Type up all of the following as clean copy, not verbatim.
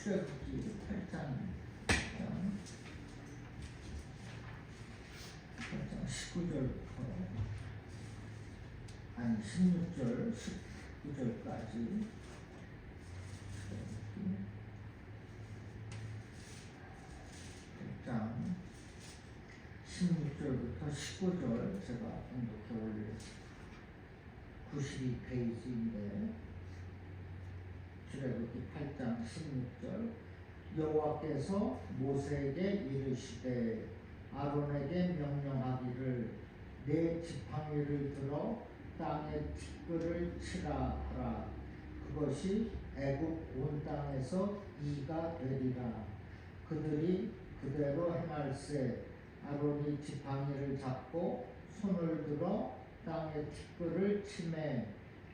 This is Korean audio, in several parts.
출애굽기 8장 19절부터 아니 16절 19절까지 8장 16절부터 19절 제가 이렇게 올렸습니다. 92페이지인데 출애굽기 8장 16절 여호와께서 모세에게 이르시되 아론에게 명령하기를 내 지팡이를 들어 땅에 티끌을 치라 하라. 그것이 애굽 온 땅에서 이가 되리라. 그들이 그대로 행할세. 아론이 지팡이를 잡고 손을 들어 땅에 티끌을 치매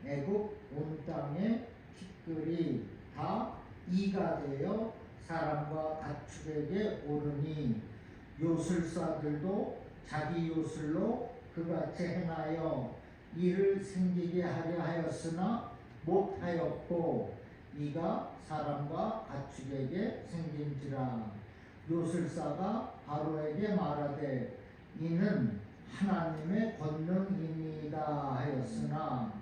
애굽 온 땅에 티끌이 다 이가 되어 사람과 가축에게 오르니 요술사들도 자기 요술로 그같이 행하여 이를 생기게 하려 하였으나 못하였고 이가 사람과 가축에게 생긴지라. 요술사가 바로에게 말하되 이는 하나님의 권능이니이다 하였으나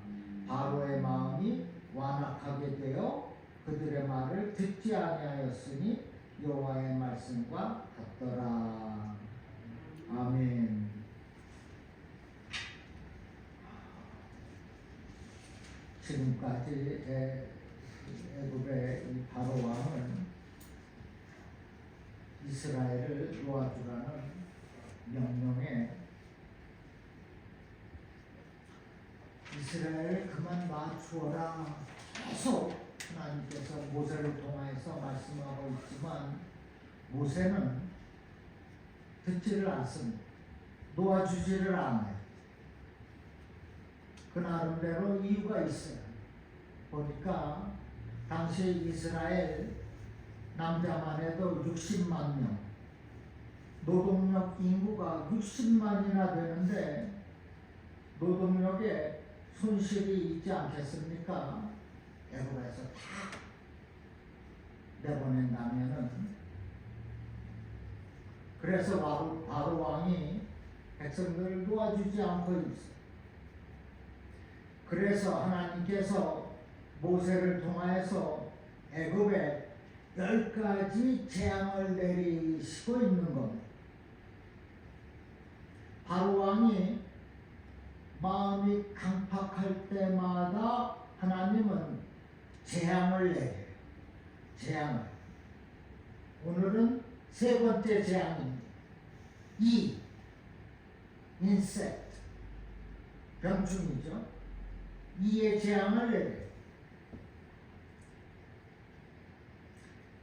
바로의 마음이 완악하게 되어 그들의 말을 듣지 아니하였으니 여호와의 말씀과 같더라. 아멘. 지금까지 애굽의 이 바로 왕은 이스라엘을 도와주라는 명령에 이스라엘을 그만 놔주어라 계속 하나님께서 모세를 통해서 말씀하고 있지만 모세는 듣지를 않습니다. 놓아주지를 않아요. 그 나름대로 이유가 있어요. 보니까 당시 이스라엘 남자만 해도 60만 명, 노동력 인구가 60만이나 되는데 노동력에 손실이 있지 않겠습니까? 애굽에서 다 내보낸다면은. 그래서 바로 왕이 백성들을 도와주지 않고 있어요. 그래서 하나님께서 모세를 통하여서 애굽에 10가지 재앙을 내리시고 있는 겁니다. 바로 왕이 마음이 강팍할 때마다 하나님은 재앙을 내려요. 재앙을. 오늘은 세 번째 재앙입니다. 인섹트. 병충이죠. 이의 재앙을 내려요.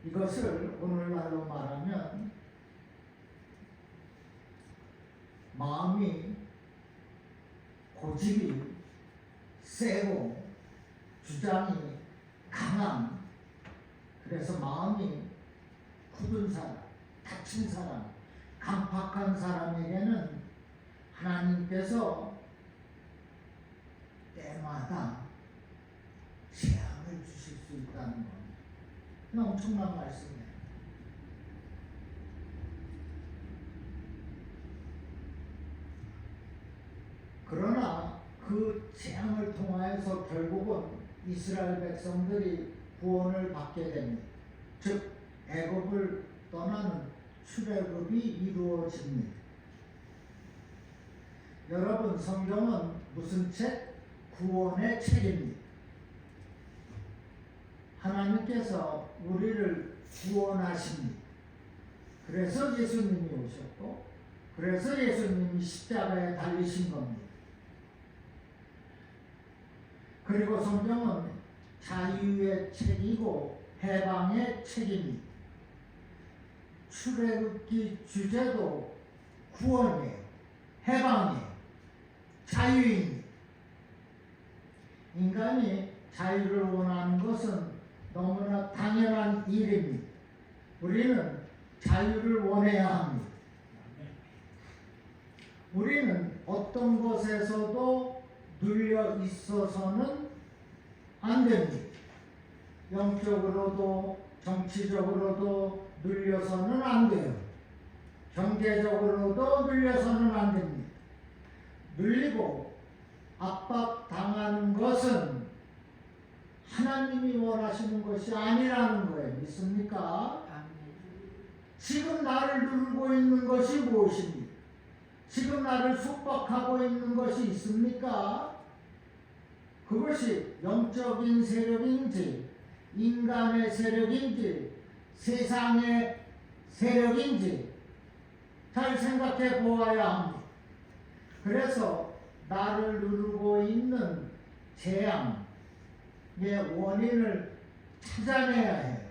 이것을 오늘날로 말하면 마음이 고집이 세고 주장이 강한, 그래서 마음이 굳은 사람, 다친 사람, 강팍한 사람에게는 하나님께서 때마다 재앙을 주실 수 있다는 겁니다. 엄청난 말씀이에요. 그러나 그 재앙을 통하여서 결국은 이스라엘 백성들이 구원을 받게 됩니다. 즉 애굽을 떠나는 출애굽이 이루어집니다. 여러분, 성경은 무슨 책? 구원의 책입니다. 하나님께서 우리를 구원하십니다. 그래서 예수님이 오셨고, 그래서 예수님이 십자가에 달리신 겁니다. 그리고 성경은 자유의 책이고 해방의 책입니다. 출애굽기 주제도 구원이에요. 해방이에요. 자유입니다. 인간이 자유를 원하는 것은 너무나 당연한 일입니다. 우리는 자유를 원해야 합니다. 우리는 어떤 것에서도 눌려 있어서는 안 됩니다. 영적으로도 정치적으로도 눌려서는 안 돼요. 경제적으로도 눌려서는 안 됩니다. 눌리고 압박당하는 것은 하나님이 원하시는 것이 아니라는 거예요. 믿습니까? 지금 나를 누르고 있는 것이 무엇입니까? 지금 나를 속박하고 있는 것이 있습니까? 그것이 영적인 세력인지 인간의 세력인지 세상의 세력인지 잘 생각해 보아야 합니다. 그래서 나를 누르고 있는 재앙의 원인을 찾아내야 해요.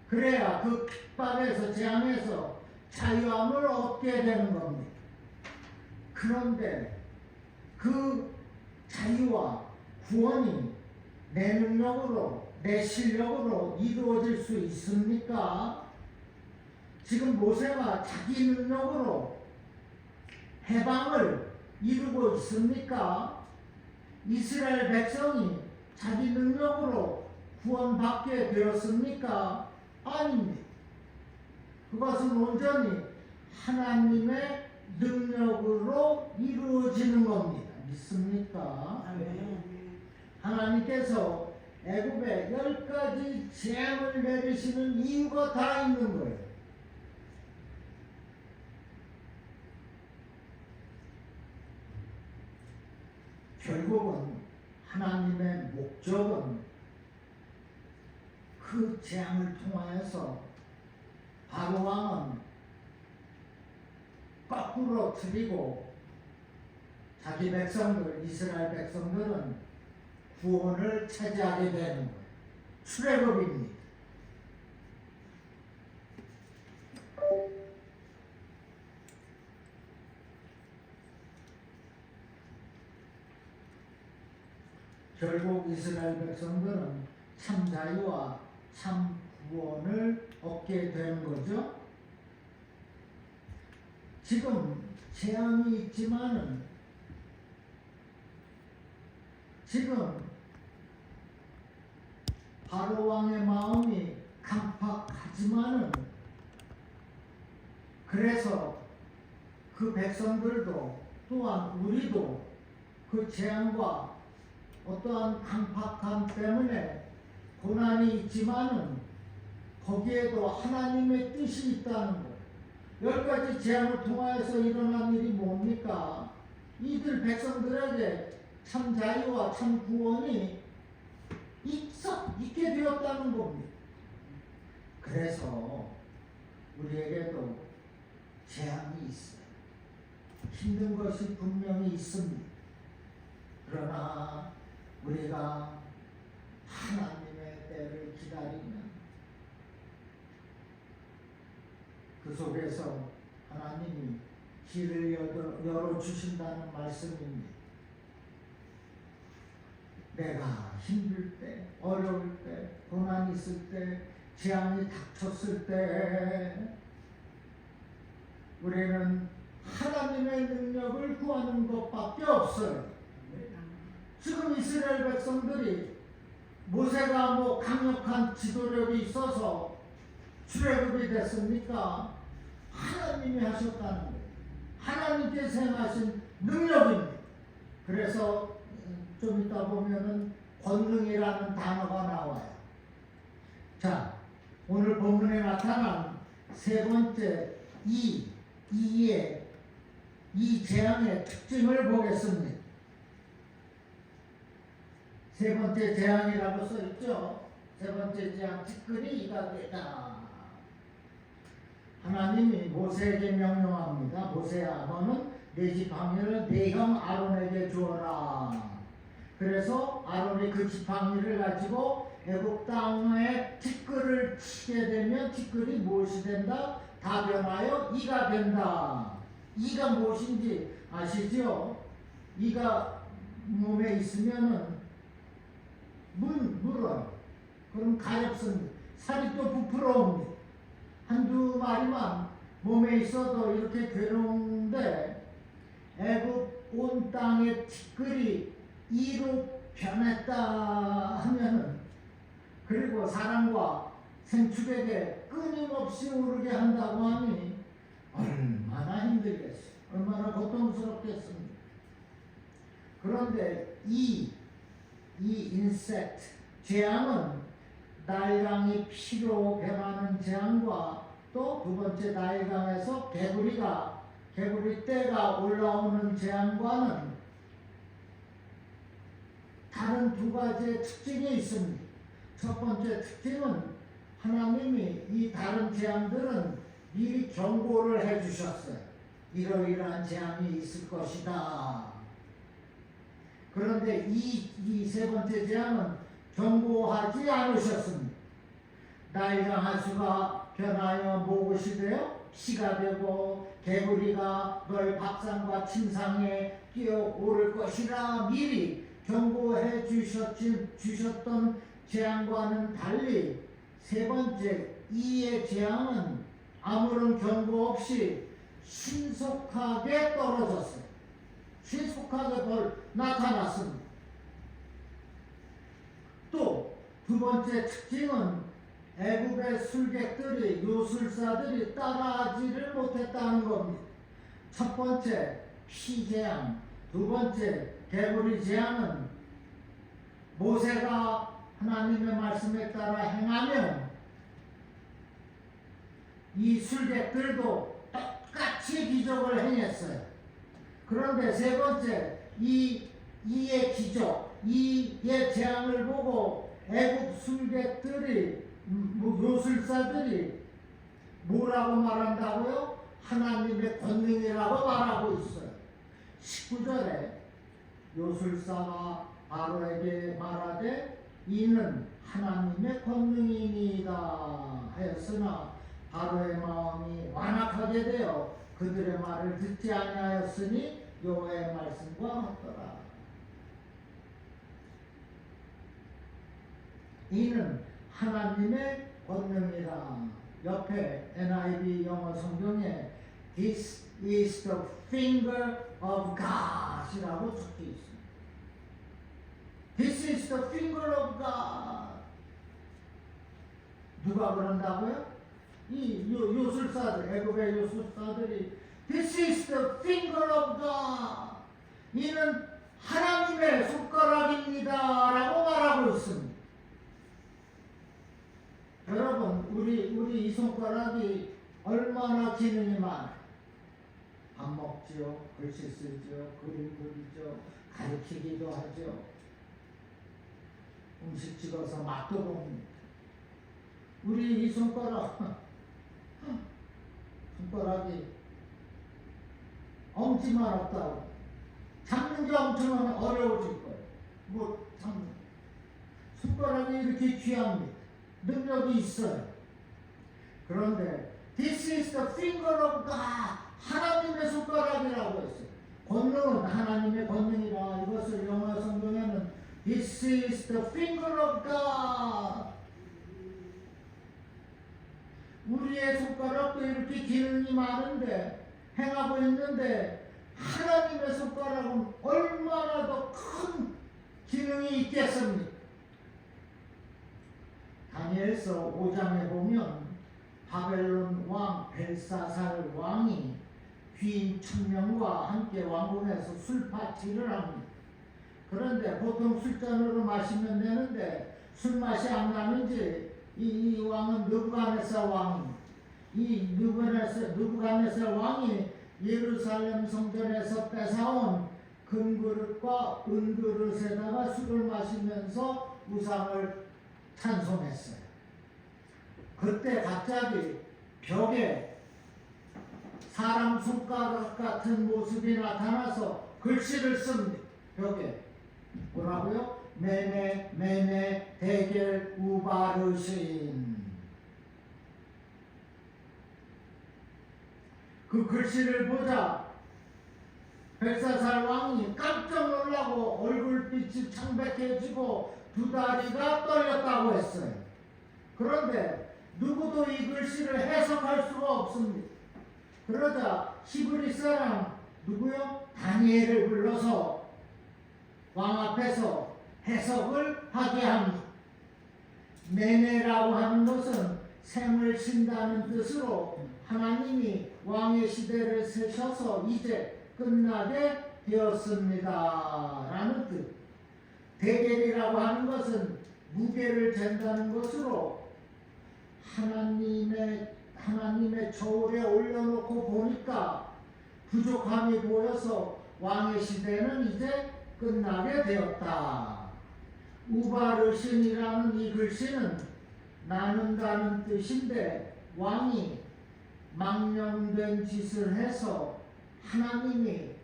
그래야 그 핍박에서 재앙에서 자유함을 얻게 되는 겁니다. 그런데 그 자유와 구원이 내 능력으로 내 실력으로 이루어질 수 있습니까? 지금 모세가 자기 능력으로 해방을 이루고 있습니까? 이스라엘 백성이 자기 능력으로 구원받게 되었습니까? 아닙니다. 그것은 온전히 하나님의 능력으로 이루어지는 겁니다. 믿습니까? 하나님께서 애굽에 10가지 재앙을 내리시는 이유가 다 있는 거예요. 결국은 하나님의 목적은 그 재앙을 통하여서 바로 왕은 거꾸로 틀리고 자기 백성들, 이스라엘 백성들은 구원을 차지하게 되는 거예요. 출애굽입니다. 결국 이스라엘 백성들은 참 자유와 참 구원을 얻게 되는 거죠. 지금 재앙이 있지만은 지금 바로 왕의 마음이 강팍하지만은 그래서 그 백성들도 또한 우리도 그 재앙과 어떠한 강팍함 때문에 고난이 있지만은 거기에도 하나님의 뜻이 있다는 거예요. 10가지 재앙을 통하여서 일어난 일이 뭡니까? 이들 백성들에게 참 자유와 참 구원이 있게 되었다는 겁니다. 그래서 우리에게도 재앙이 있어요. 힘든 것이 분명히 있습니다. 그러나 우리가 하나님의 때를 기다리면 그 속에서 하나님이 길을 열어주신다는 말씀입니다. 내가 힘들 때, 어려울 때, 고난이 있을 때, 재앙이 닥쳤을 때 우리는 하나님의 능력을 구하는 것밖에 없어요. 지금 이스라엘 백성들이 모세가 강력한 지도력이 있어서 출애굽이 됐습니까? 하나님이 하셨다는 거예요. 하나님께서 행하신 능력입니다. 그래서 좀 이따 보면은 권능이라는 단어가 나와요. 자, 오늘 본문에 나타난 세 번째 이 재앙의 특징을 보겠습니다. 세 번째 재앙이라고 써있죠. 세 번째 재앙, 티끌이 이가 되다. 하나님이 모세에게 명령합니다. 모세야, 너는 내 지팡이를 내 형 아론에게 주어라. 그래서 아론이 그 지팡이를 가지고 애굽 땅에 티끌을 치게 되면 티끌이 무엇이 된다? 다 변하여 이가 된다. 이가 무엇인지 아시죠? 이가 몸에 있으면은 물어요. 그럼 가렵습니다. 살이 또 부풀어옵니다. 한두 마리만 몸에 있어도 이렇게 괴로운데 애굽 온 땅의 티끌이 이로 변했다 하면은 그리고 사람과 생축에게 끊임없이 오르게 한다고 하니 얼마나 힘들겠어요. 얼마나 고통스럽겠습니까. 그런데 이 인섹트, 재앙은 나일강이 피로 변하는 재앙과 또 두 번째 나일강에서 개구리 떼가 올라오는 재앙과는 다른 두 가지의 특징이 있습니다. 첫 번째 특징은 하나님이 이 다른 재앙들은 미리 경고를 해주셨어요. 이러이러한 재앙이 있을 것이다. 그런데 이 세 번째 재앙은 경고하지 않으셨습니다. 나일강 하수가 변하여 목옷이 되어 피가 되고 개구리가 너희 밥상과 침상에 뛰어오를 것이라 미리 경고해 주셨던 재앙과는 달리 세 번째 이의 재앙은 아무런 경고 없이 신속하게 떨어졌어요. 신속하게 나타났습니다. 또 두 번째 특징은 애국의 술객들이 요술사들이 따라하지를 못했다는 겁니다. 첫 번째 피재앙, 두 번째 개구리 재앙은 모세가 하나님의 말씀에 따라 행하면 이 술객들도 똑같이 기적을 행했어요. 그런데 세 번째 이의 기적, 이의 재앙을 보고 애국 술객들이 요술사들이 뭐라고 말한다고요? 하나님의 권능이라고 말하고 있어요. 19절에 요술사가 바로에게 말하되 이는 하나님의 권능이니이다 하였으나 바로의 마음이 완악하게 되어 그들의 말을 듣지 아니하였으니 여호와의 말씀과 같더라. 이는 하나님의 권능이라. 옆에 NIV 영어 성경에 This is the finger of God 이라고 적혀 있습니다. This is the finger of God. 누가 그런다고요? 이 요술사들, 애굽의 요술사들이 This is the finger of God. 이는 하나님의 손가락입니다 라고 말하고 있습니다. 여러분, 우리 이 손가락이 얼마나 기능이 많아요. 밥 먹죠, 글씨 쓰죠, 그림 그리죠, 가르치기도 하죠. 음식 찍어서 맛도 봅니다. 우리 이 손가락이 엄지만 없다고 잡는 게 엄청 어려워질 거예요. 뭐 잡는 손가락이 이렇게 귀합니다. 능력이 있어요. 그런데 This is the finger of God. 하나님의 손가락이라고 했어요. 권능은 하나님의 권능이라. 이것을 영어 성경에는 This is the finger of God. 우리의 손가락도 이렇게 기능이 많은데 행하고 있는데 하나님의 손가락은 얼마나 더 큰 기능이 있겠습니까? 다니엘서 5장에 보면 바벨론 왕 벨사살 왕이 귀인 1000명과 함께 왕궁에서 술 파티를 합니다. 그런데 보통 술잔으로 마시면 되는데 술맛이 안 나는지 이 왕은 느부갓네살 왕입니다. 이 느부갓네살 왕이 예루살렘 성전에서 뺏어온 금그릇과 은그릇에다가 술을 마시면서 우상을 찬송했어요. 그때 갑자기 벽에 사람 손가락 같은 모습이 나타나서 글씨를 씁니다. 벽에 뭐라고요? 메네 데겔 우바르신. 그 글씨를 보자 벨사살 왕이 깜짝 놀라고 얼굴빛이 창백해지고 두 다리가 떨렸다고 했어요. 그런데 누구도 이 글씨를 해석할 수가 없습니다. 그러자 히브리 사람 누구요? 다니엘을 불러서 왕 앞에서 해석을 하게 합니다. 메네라고 하는 것은 샘을 신다는 뜻으로 하나님이 왕의 시대를 세셔서 이제 끝나게 되었습니다 라는 뜻. 대겔이라고 하는 것은 무게를 잰다는 것으로 하나님의 저울에 올려놓고 보니까 부족함이 보여서 왕의 시대는 이제 끝나게 되었다. 우바르신이라는 이 글씨는 나눈다는 뜻인데 왕이 망령된 짓을 해서 하나님이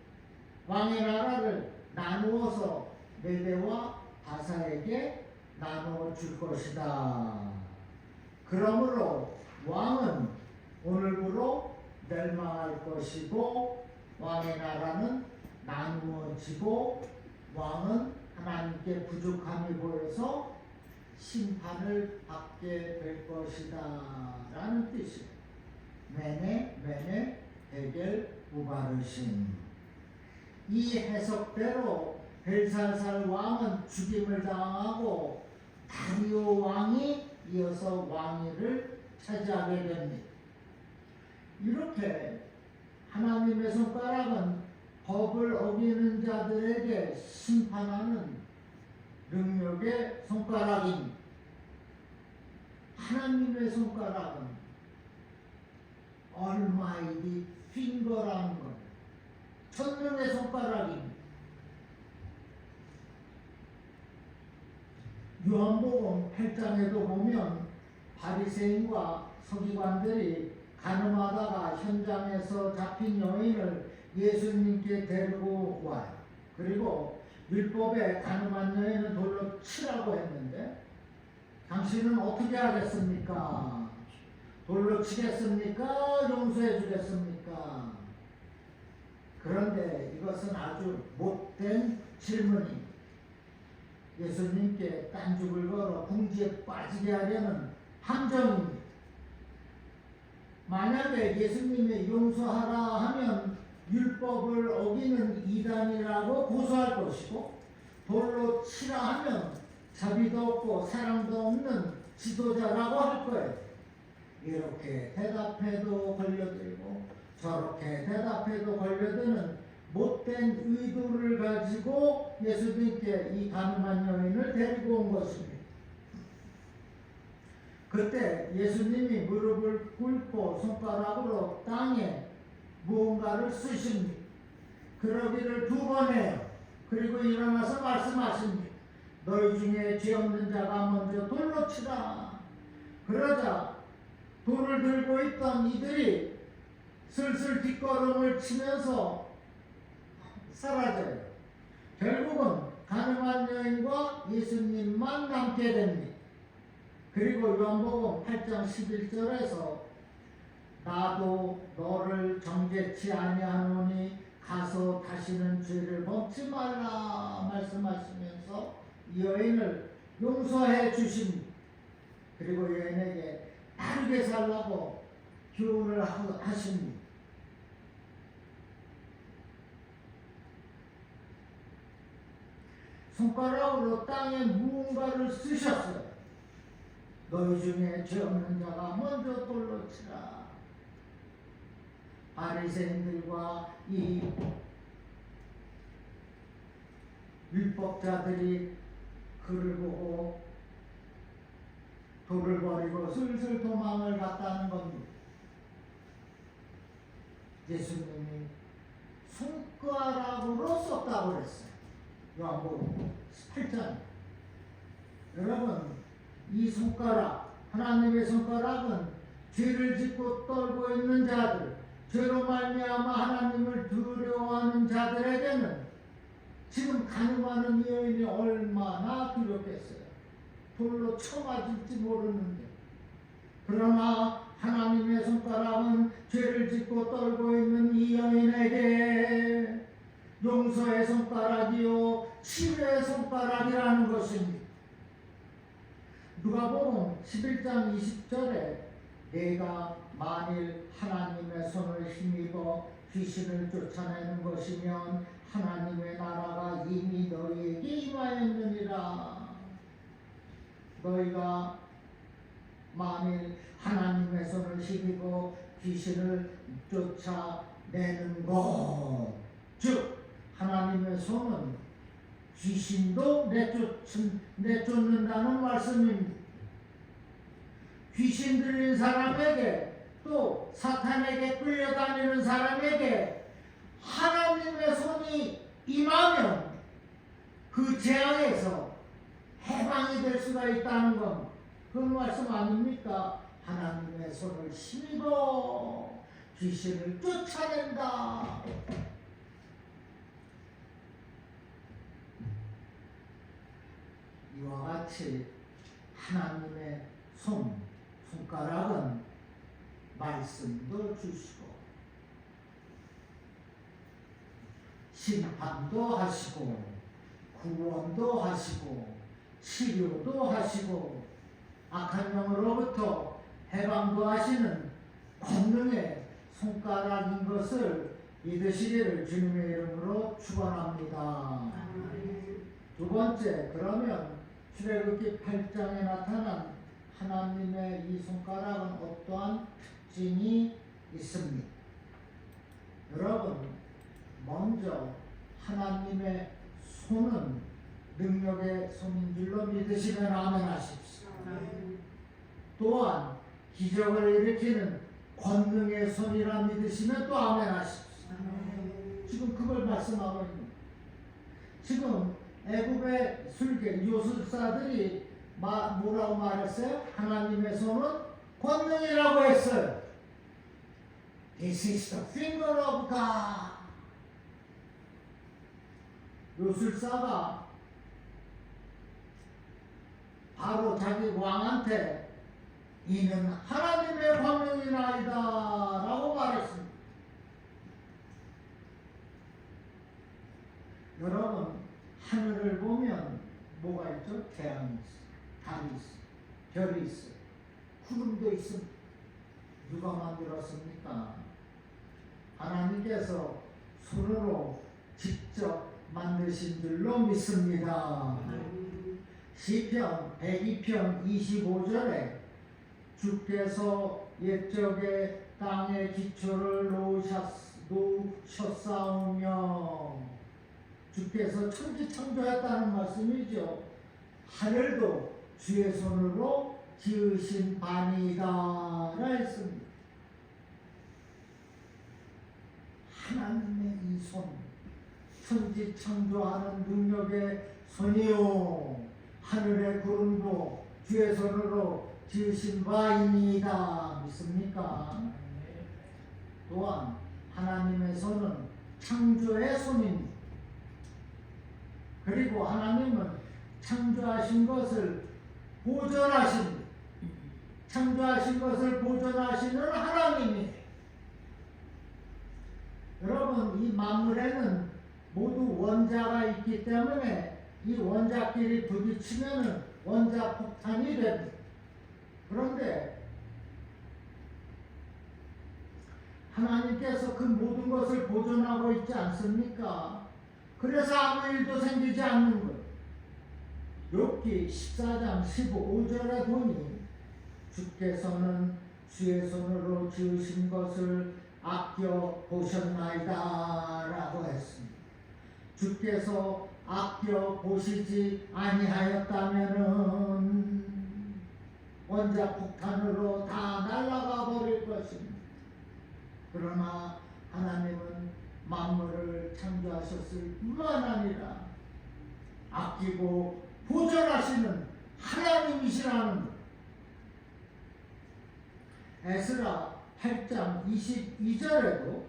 왕의 나라를 나누어서 메대와 바사에게 나누어 줄 것이다. 그러므로 왕은 오늘부로 멸망할 것이고 왕의 나라는 나누어지고 왕은 하나님께 부족함이 보여서 심판을 받게 될 것이다 라는 뜻이에요. 메네 데겔 우바르신. 이 해석대로 벨사살 왕은 죽임을 당하고 다리오 왕이 이어서 왕위를 차지하게 됩니다. 이렇게 하나님의 손가락은 법을 어기는 자들에게 심판하는 능력의 손가락입니다. 하나님의 손가락은 Almighty Finger라는 거예요. 천능의 손가락입니다. 요한복음 8장에도 보면 바리새인과 서기관들이 간음하다가 현장에서 잡힌 여인을 예수님께 데리고 와요. 그리고 율법에 간음한 여인은 돌로 치라고 했는데 당신은 어떻게 하겠습니까? 돌로 치겠습니까? 용서해 주겠습니까? 그런데 이것은 아주 못된 질문입니다. 예수님께 딴죽을 걸어 궁지에 빠지게 하려는 함정입니다. 만약에 예수님이 용서하라 하면 율법을 어기는 이단이라고 고소할 것이고 돌로 치라 하면 자비도 없고 사랑도 없는 지도자라고 할 거예요. 이렇게 대답해도 걸려들고 저렇게 대답해도 걸려드는 못된 의도를 가지고 예수님께 이 간음한 여인을 데리고 온 것입니다. 그때 예수님이 무릎을 꿇고 손가락으로 땅에 무언가를 쓰십니다. 그러기를 2번 해요. 그리고 일어나서 말씀하십니다. 너희 중에 죄 없는 자가 먼저 돌로 치라. 그러자 돌을 들고 있던 이들이 슬슬 뒷걸음을 치면서 사라져요. 결국은 간음한 여인과 예수님만 남게 됩니다. 그리고 요한복음 8장 11절에서 나도 너를 정죄치 아니하노니 가서 다시는 죄를 범치 말라 말씀하시면서 이 여인을 용서해 주십니다. 그리고 여인에게 바르게 살라고 교훈을 하십니다. 손가락으로 땅에 무언가를 쓰셨어요. 너희 중에 죄 없는 자가 먼저 돌로 치라. 바리새인들과 이 율법자들이 그를 보고 돌을 버리고 슬슬 도망을 갔다는 겁니다. 예수님이 손가락으로 썼다고 그랬어요. 요한복음 8장. 여러분, 이 손가락, 하나님의 손가락은 죄를 짓고 떨고 있는 자들, 죄로 말미암아 하나님을 두려워하는 자들에게는 지금 간음하는 여인이 얼마나 두렵겠어요. 돌로 쳐맞을지 모르는데. 그러나 하나님의 손가락은 죄를 짓고 떨고 있는 이 여인에게 용서의 손가락이요 치료의 손가락이라는 것입니다. 누가복음 11장 20절에 내가 만일 하나님의 손을 힘입어 귀신을 쫓아내는 것이면 하나님의 나라가 이미 너희에게 임하였느니라. 너희가 만일 하나님의 손을 힘입어 귀신을 쫓아내는 것, 즉 하나님의 손은 귀신도 내쫓는다는 말씀입니다. 귀신 들린 사람에게 또 사탄에게 끌려다니는 사람에게 하나님의 손이 임하면 그 재앙에서 해방이 될 수가 있다는 건 그런 말씀 아닙니까? 하나님의 손을 힘입어 귀신을 쫓아낸다. 이와 같이 하나님의 손가락은 말씀도 주시고 심판도 하시고 구원도 하시고 치료도 하시고 악한 영으로부터 해방도 하시는 권능의 손가락인 것을 믿으시기를 주님의 이름으로 축원합니다. 두 번째, 그러면 출애굽기 8장에 나타난 하나님의 이 손가락은 어떠한 특징이 있습니다. 여러분, 먼저 하나님의 손은 능력의 손인 줄로 믿으시면 아멘 하십시오. 또한 기적을 일으키는 권능의 손이라 믿으시면 또 아멘 하십시오. 지금 그걸 말씀하고 있습니다. 지금 애굽의 술객 요술사들이 뭐라고 말했어요? 하나님의 손은 권능이라고 했어요. This is the finger of God. 요술사가 바로 자기 왕한테 이는 하나님의 권능이나이다 라고 말했습니다. 여러분, 하늘을 보면 뭐가 있죠? 태양이 있어요. 달이 있어요. 별이 있어요. 구름도 있습니다. 누가 만들었습니까? 하나님께서 손으로 직접 만드신 줄로 믿습니다. 시편 102편 25절에 주께서 옛적에 땅의 기초를 놓으셨사오며, 주께서 천지창조했다는 말씀이죠. 하늘도 주의 손으로 지으신 바니이다 라 했습니다. 하나님의 이 손, 천지창조하는 능력의 손이요, 하늘의 구름도 주의 손으로 지으신 바이니이다. 믿습니까? 또한 하나님의 손은 창조의 손입니다. 그리고 하나님은 창조하신 것을 보존하십니다. 창조하신 것을 보존하시는 하나님이, 여러분, 이 만물에는 모두 원자가 있기 때문에 이 원자끼리 부딪히면 원자 폭탄이 됩니다. 그런데 하나님께서 그 모든 것을 보존하고 있지 않습니까? 그래서 아무 일도 생기지 않는 것. 욥기 14장 15절에 보니 주께서는 주의 손으로 지으신 것을 아껴 보셨나이다 라고 했습니다. 주께서 아껴 보시지 아니하였다면은 원자 폭탄으로 다 날아가 버릴 것입니다. 그러나 하나님은 만물을 창조하셨을 뿐만 아니라 아끼고 보존하시는 하나님이시라는 것. 에스라 8장 22절에도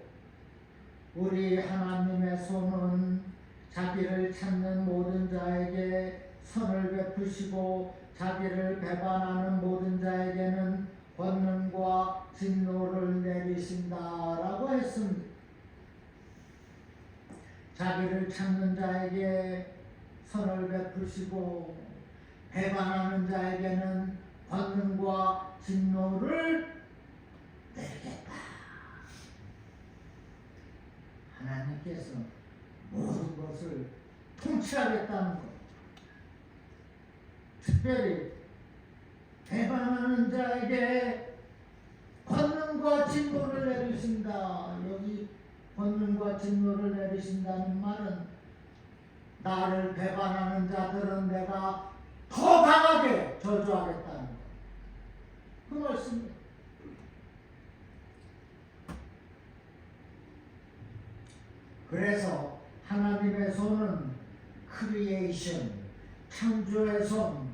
우리 하나님의 손은 자기를 찾는 모든 자에게 선을 베푸시고 자기를 배반하는 모든 자에게는 권능과 진노를 내리신다라고 했습니다. 자기를 찾는 자에게 선을 베푸시고 배반하는 자에게는 권능과 진노를 내리겠다. 하나님께서 모든 것을 통치하겠다는 것. 특별히 배반하는 자에게 권능과 진노를 내리신다. 여기 권능과 진노를 내리신다는 말은 나를 배반하는 자들은 내가 더 강하게 저주하겠다는 것. 그 말씀이에요. 그래서 하나님의 손은 크리에이션, 창조의 손,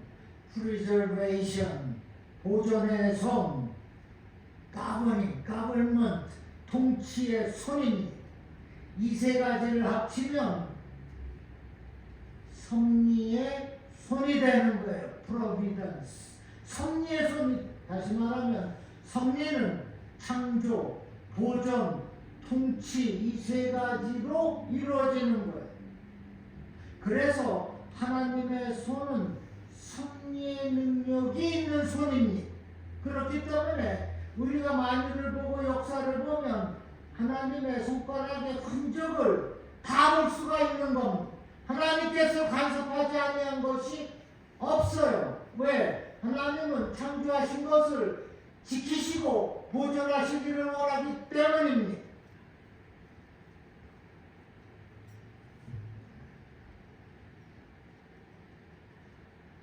프리저베이션, 보존의 손, 가버먼트, 통치의 손이니 이 세 가지를 합치면 섭리의 손이 되는 거예요. 프로비던스. 섭리의 손이, 다시 말하면 섭리는 창조, 보존, 통치 이 세 가지로 이루어지는 거예요. 그래서 하나님의 손은 섭리의 능력이 있는 손입니다. 그렇기 때문에 우리가 만유를 보고 역사를 보면 하나님의 손가락의 흔적을 다 볼 수가 있는 겁니다. 하나님께서 간섭하지 아니한 것이 없어요. 왜? 하나님은 창조하신 것을 지키시고 보존하시기를 원하기 때문입니다.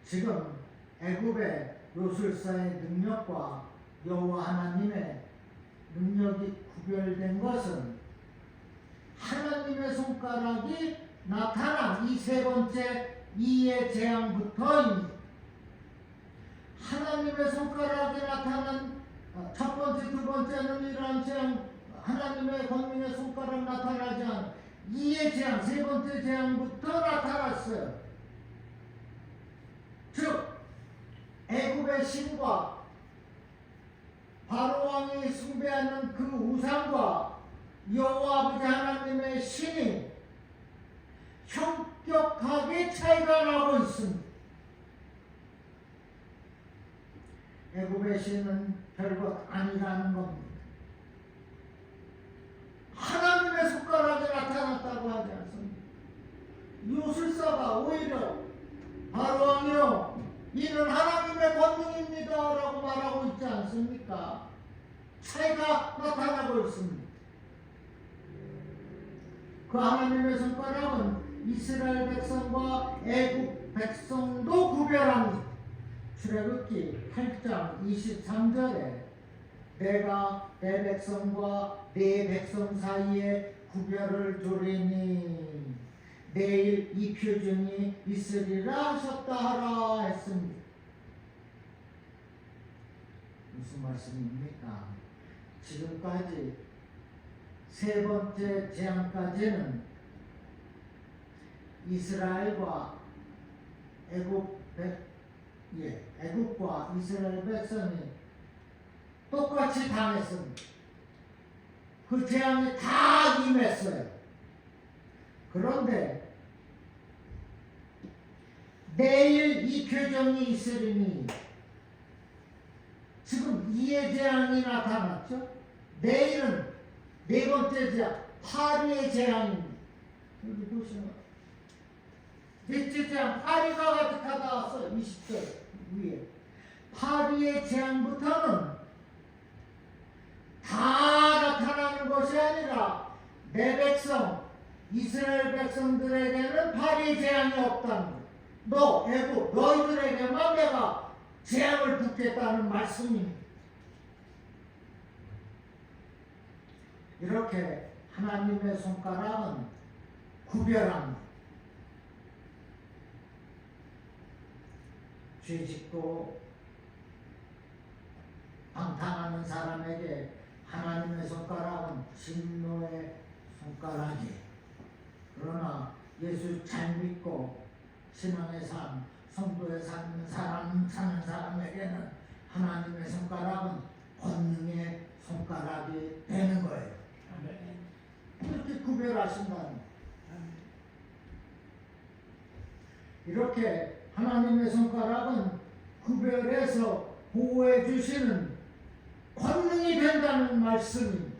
지금 애굽의 요술사의 능력과 여호와 하나님의 능력이 구별된 것은 하나님의 손가락이 나타난 이 세 번째 이의 재앙부터입니다. 하나님의 손가락이 나타난 첫 번째, 두 번째는 이러한 재앙, 하나님의 권능의 손가락 나타나지 않은 이의 재앙, 세 번째 재앙부터 나타났어요. 즉 애굽의 신과 바로 왕이 숭배하는 그 우상과 여호와 아버지 하나님의 신이 현격하게 차이가 나고 있습니다. 애굽의 신은 별것 아니라는 겁니다. 하나님의 손가락이 나타났다고 하지 않습니다. 요술사가 오히려 바로 왕이요, 이는 하나님의 권능입니다 라고 말하고 있지 않습니까? 차이가 나타나고 있습니다. 그 하나님의 손가락은 이스라엘 백성과 애굽 백성도 구별합니다. 출애굽기 8장 23절에 내가 내 백성과 내 백성 사이에 구별을 두리니 내일 이 표징이 있으리라 하셨다 하라 했습니다. 무슨 말씀입니까? 지금까지 세 번째 재앙까지는 이스라엘과 애굽과 이스라엘 백성이 똑같이 당했습니다. 그 재앙이 다 임했어요. 그런데 내일 이 표정이 있으리니 지금 이의 재앙이 나타났죠. 내일은 네 번째 재앙, 파리의 재앙입니다. 여기 보시면 넷째 재앙, 파리가 가득하다 왔어요. 20절 위에 파리의 재앙부터는 다 나타나는 것이 아니라 내 백성 이스라엘 백성들에게는 파리의 재앙이 없다는 거예요. 너 애굽 너희들에게만 내가 재앙을 붓겠다는 말씀입니다. 이렇게 하나님의 손가락은 구별합니다. 죄짓고 방탕하는 사람에게 하나님의 손가락은 진노의 손가락이에요. 그러나 예수 잘 믿고 신앙의 삶, 성도의 사는 사람에게는 하나님의 손가락은 권능의 손가락이 되는 거예요. 이렇게 구별하신다는. 이렇게 하나님의 손가락은 구별해서 보호해 주시는 권능이 된다는 말씀입니다.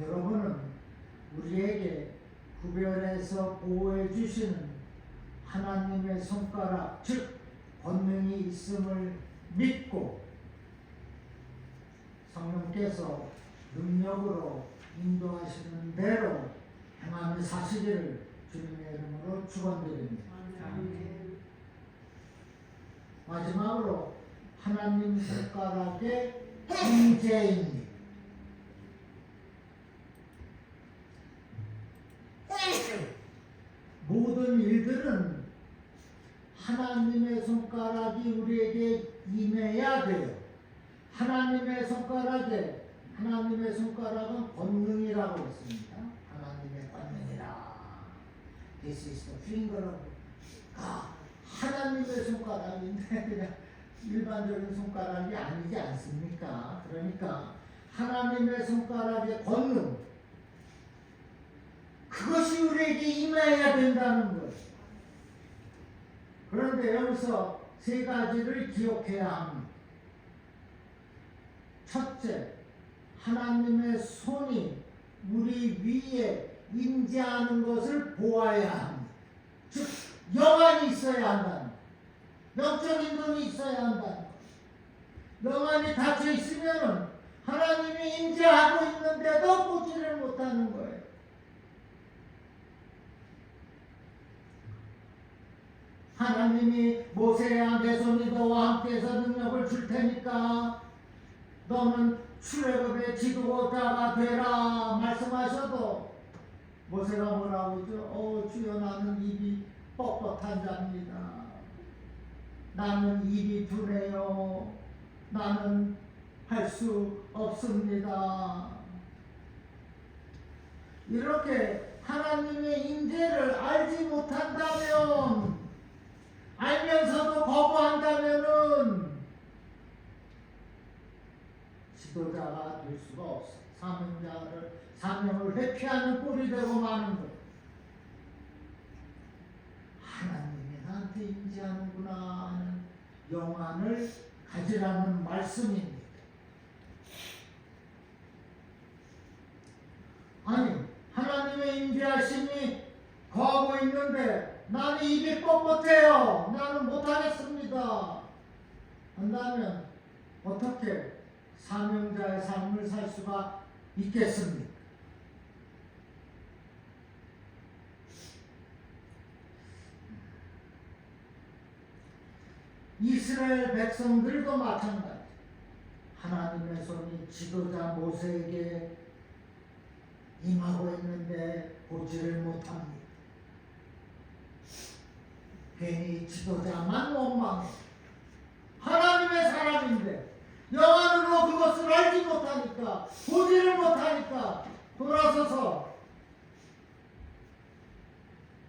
여러분은 우리에게 구별해서 보호해 주시는 하나님의 손가락, 즉 권능이 있음을 믿고 성령께서 능력으로 인도하시는 대로 행함이 사시기를 주님의 이름으로 축원드립니다. 마지막으로 하나님 손가락의 임재입니다. 모든 일들은 하나님의 손가락이 우리에게 임해야 돼요. 하나님의 손가락은 권능이라고 했습니다. 하나님의 권능이라. This is the finger of God. 하나님의 손가락인데 그냥 일반적인 손가락이 아니지 않습니까? 그러니까 하나님의 손가락의 권능, 그것이 우리에게 임해야 된다는 거예요. 그런데 여기서 세 가지를 기억해야 합니다. 첫째, 하나님의 손이 우리 위에 임재하는 것을 보아야 합니다. 즉 영안이 있어야 한다는 것. 영적인 눈이 있어야 한다는 것. 영안이 닫혀 있으면 하나님이 임재하고 있는데도 보지를 못하는 거예요. 하나님이 모세야 내 손이 너와 함께해서 능력을 줄 테니까 너는 출애굽의 지도자가 되라 말씀하셔도 모세가 뭐라고 하죠? 주여 나는 입이 뻣뻣한 자입니다. 나는 입이 둔해요. 나는 할 수 없습니다. 이렇게 하나님의 임재를 알지 못한다면, 알면서도 거부한다면은 지도자가 될 수가 없어. 사명을 회피하는 꼴이 되고 마는 것. 하나님이 나한테 임재하는구나 하는 영안을 가지라는 말씀입니다. 아니, 하나님의 임재하심이 거하고 있는데 나는 입이 뻣뻣해요. 나는 못하겠습니다. 한다면 어떻게 사명자의 삶을 살 수가 있겠습니까? 이스라엘 백성들도 마찬가지. 하나님의 손이 지도자 모세에게 임하고 있는데 보지를 못합니다. 괜히 지도자만 원망해. 하나님의 사람인데 영안으로 그것을 알지 못하니까, 보지를 못하니까 돌아서서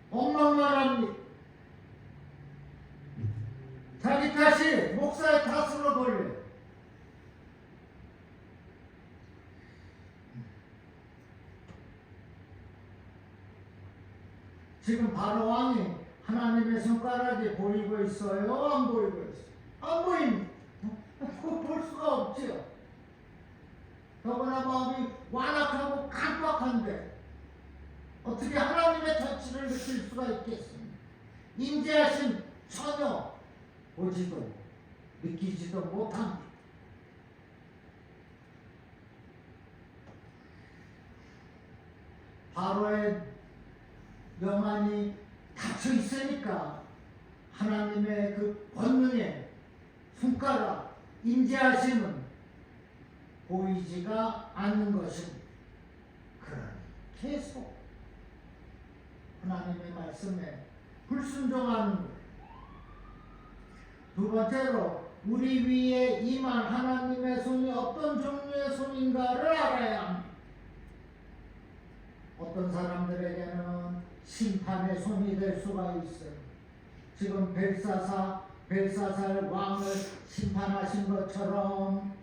원망만 합니다. 자기 탓이 목사의 탓으로 돌려. 지금 바로 왕이 하나님의 손가락이 보이고 있어요? 안 보이고 있어요? 안 보입니다. 그거 볼 수가 없지요. 더구나 마음이 완악하고 깜빡한데 어떻게 하나님의 터치를 느낄 수가 있겠습니까? 임재하신 전혀 보지도 느끼지도 못합니다. 바로의 영안이 닫혀 있으니까 하나님의 그 권능의 손가락, 임재하심은 보이지가 않는 것입니다. 그러니 계속 하나님의 말씀에 불순종하는 것. 두 번째로 우리 위에 임한 하나님의 손이 어떤 종류의 손인가를 알아야 합니다. 어떤 사람들에게는 심판의 손이 될 수가 있어요. 지금 벨사살 왕을 심판하신 것처럼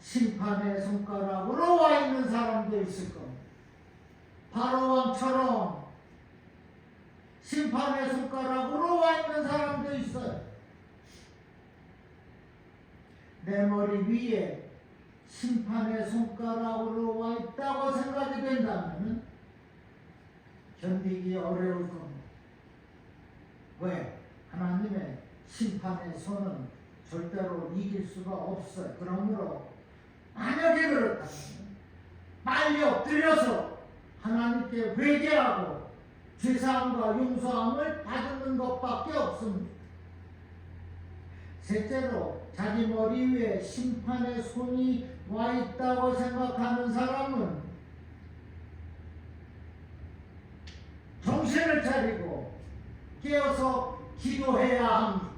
심판의 손가락으로 와 있는 사람도 있을 겁니다. 바로 왕처럼 심판의 손가락으로 와 있는 사람도 있어요. 내 머리 위에 심판의 손가락으로 와 있다고 생각이 된다면 견디기 어려울 겁니다. 왜? 하나님의 심판의 손은 절대로 이길 수가 없어요. 그러므로 만약에 그렇다면 빨리 엎드려서 하나님께 회개하고 죄사함과 용서함을 받는 것밖에 없습니다. 셋째로 자기 머리 위에 심판의 손이 와 있다고 생각하는 사람은 정신을 차리고 깨어서 기도해야 합니다.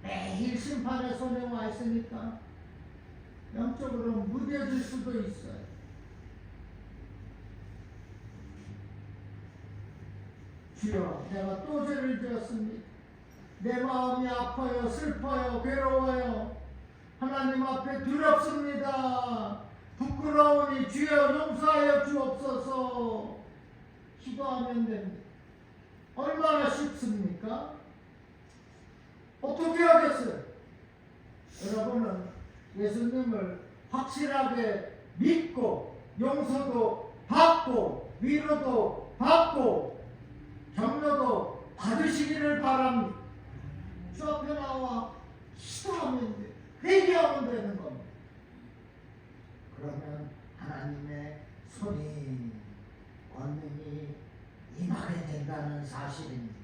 매일 심판의 손에 와 있으니까 영적으로 무뎌질 수도 있어요. 주여, 내가 또 죄를 지었습니다. 내 마음이 아파요, 슬퍼요, 괴로워요. 하나님 앞에 두렵습니다. 부끄러우니 주여 용서하여 주옵소서. 기도하면 됩니다. 얼마나 쉽습니까? 어떻게 하겠어요? 여러분은 예수님을 확실하게 믿고 용서도 받고 위로도 받고 격려도 받으시기를 바랍니다. 주 앞에 나와 기도하면 돼. 회개하면 되는 겁니다. 그러면 하나님의 손이 권능이 임하게 된다는 사실입니다.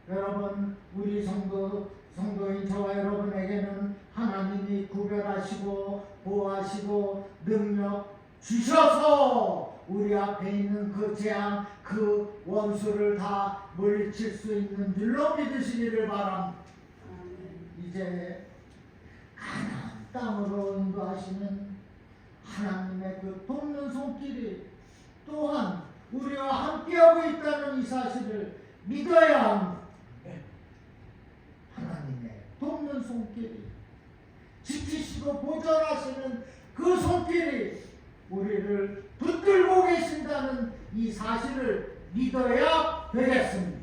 여러분, 우리 성도인 저와 여러분에게는 하나님이 구별하시고 보호하시고 능력 주셔서 우리 앞에 있는 그 재앙, 그 원수를 다 물리칠 수 있는 줄로 믿으시기를 바랍니다. 이제 가나안 땅으로 인도하시는 하나님의 그 돕는 손길이 또한 우리와 함께하고 있다는 이 사실을 믿어야 합니다. 하나님의 돕는 손길이, 지키시고 보존하시는 그 손길이 우리를 붙들고 계신다는 이 사실을 믿어야 되겠습니다.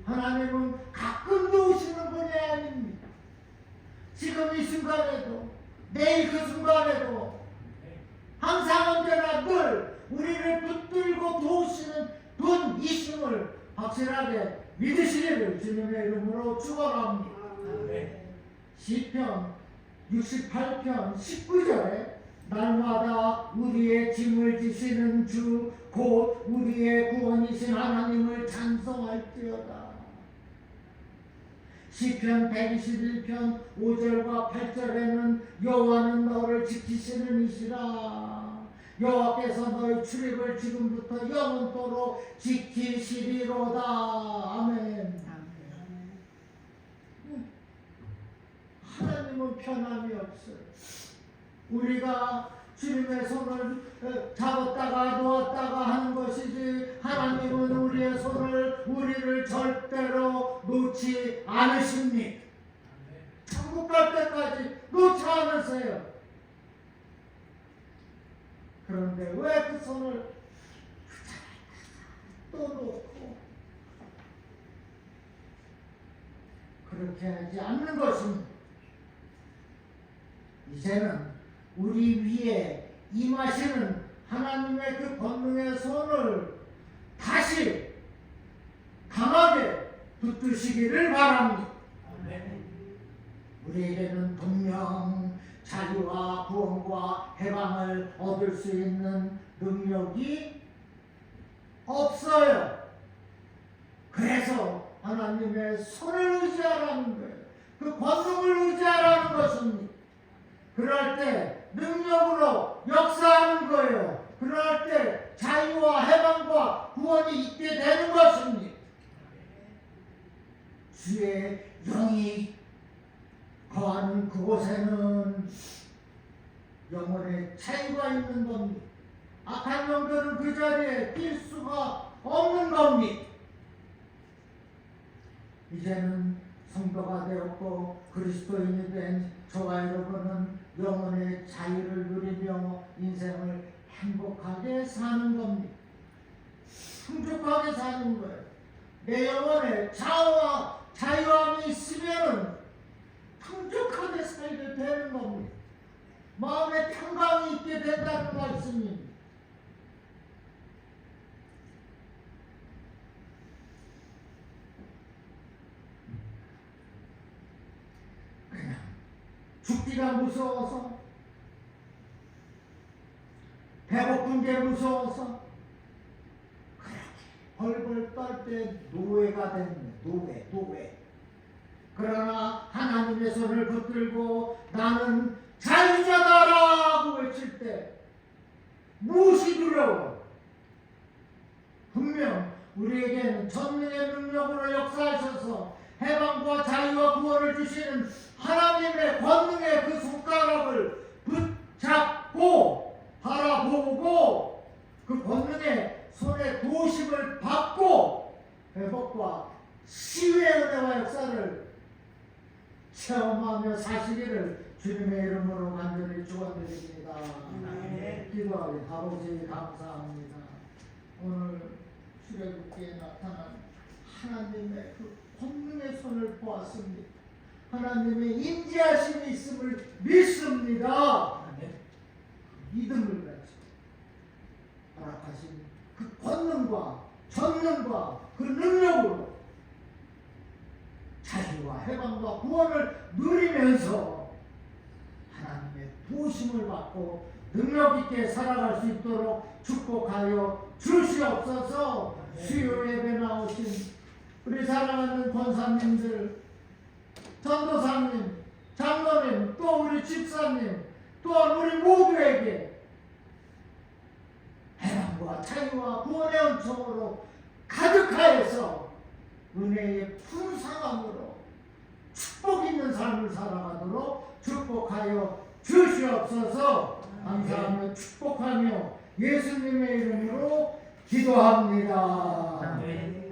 하나님은 가끔도 오시는 분이 아닙니다. 지금 이 순간에도, 내일 그 순간에도 항상 언제나 늘 우리를 붙들고 도우시는 분이심을 확실하게 믿으시기를 주님의 이름으로 축원합니다. 시편 68편 19절에 날마다 우리의 짐을 지시는 주 곧 우리의 구원이신 하나님을 찬송할지어다. 시편 121편 5절과 8절에는 여호와는 너를 지키시는 이시라. 여호와께서 너의 출입을 지금부터 영원토록 지키시리로다. 아멘. 하나님은 편함이 없어요. 우리가 주님의 손을 잡았다가 놓았다가 하는 것이지, 하나님은 우리의 손을, 우리를 절대로 놓지 않으십니다. 천국 갈 때까지 놓지 않으세요. 그런데 왜 그 손을 또 놓고 그렇게 하지 않는 것입니다. 이제는 우리 위에 임하시는 하나님의 그 권능의 손을 다시 강하게 붙드시기를 바랍니다. 우리에게는 분명 자유와 구원과 해방을 얻을 수 있는 능력이 없어요. 그래서 하나님의 손을 의지하라는 거예요. 그 권능을 의지하라는 것입니다. 그럴 때 능력으로 역사하는 거예요. 그럴 때 자유와 해방과 구원이 있게 되는 것입니다. 주의 영이 거하는 그곳에는 영혼의 자유가 있는 겁니다. 악한 영들은 그 자리에 뛸 수가 없는 겁니다. 이제는 성도가 되었고 그리스도인이 된 저와 여러분은 영혼의 자유를 누리며 인생을 행복하게 사는 겁니다. 풍족하게 사는 거예요. 내 영혼에 자유함이 있으면 풍족하게 살게 되는 겁니다. 마음에 평강이 있게 된다는 말씀입니다. 죽기가 무서워서, 배고픈 게 무서워서 그렇게 벌벌 떨 때 노예가 됐네. 노예. 그러나 하나님의 손을 붙들고 나는 자유자다라고 외칠 때 무엇이 두려워? 분명 우리에게는 전능의 능력으로 역사하셔서 해방과 자유와 구원을 주시는 하나님의 권능의 그 손가락을 붙잡고 바라보고 그 권능의 손에 도심을 받고 회복과 치유의 은혜와 역사를 체험하며 사시기를 주님의 이름으로 간절히 축원드립니다. 기도하리. 아버지 감사합니다. 오늘 출애굽기에 나타난 하나님의 그 권능의 손을 보았습니다. 하나님의 임재하심이 있음을 믿습니다. 믿음을 가지고 허락하신 그 권능과 전능과 그 능력으로 자유와 해방과 구원을 누리면서 하나님의 도심을 받고 능력 있게 살아갈 수 있도록 축복하여 주시옵소서. 수요 예배 나오신 우리 사랑하는 권사님들, 전도사님, 장로님, 또 우리 집사님, 또한 우리 모두에게 해방과 자유와 구원의 은총으로 가득하여서 은혜의 풍성함으로 축복 있는 삶을 살아가도록 축복하여 주시옵소서. 감사하며 축복하며 예수님의 이름으로 기도합니다. 아멘.